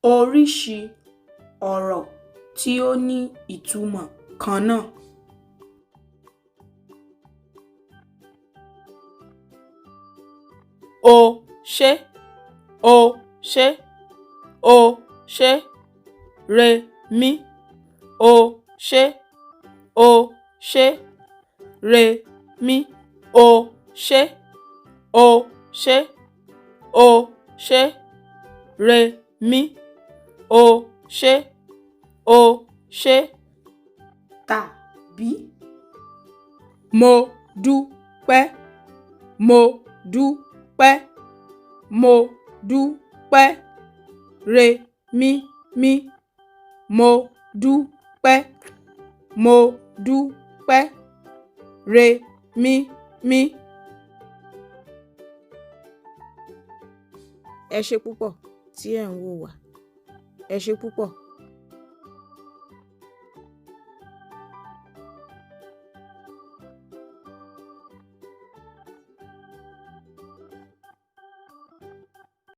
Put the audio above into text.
Oríṣi ọ̀rọ̀ tí ó ní ìtumọ̀ kan náà. O ṣé, o ṣé, o ṣé, re mí, o ṣé, o ṣé, re mí, o ṣé, o ṣé, o ṣé, re mí, o ṣé, o ṣé. Tàbí mo dúpẹ́, mo dúpẹ́, mo dúpẹ́, re mí, mo dúpẹ́, mo dúpẹ́, re mí. Ẹ ṣé púpọ̀ tí ẹ̀ ń wò wá. Ẹ ṣé púpọ̀.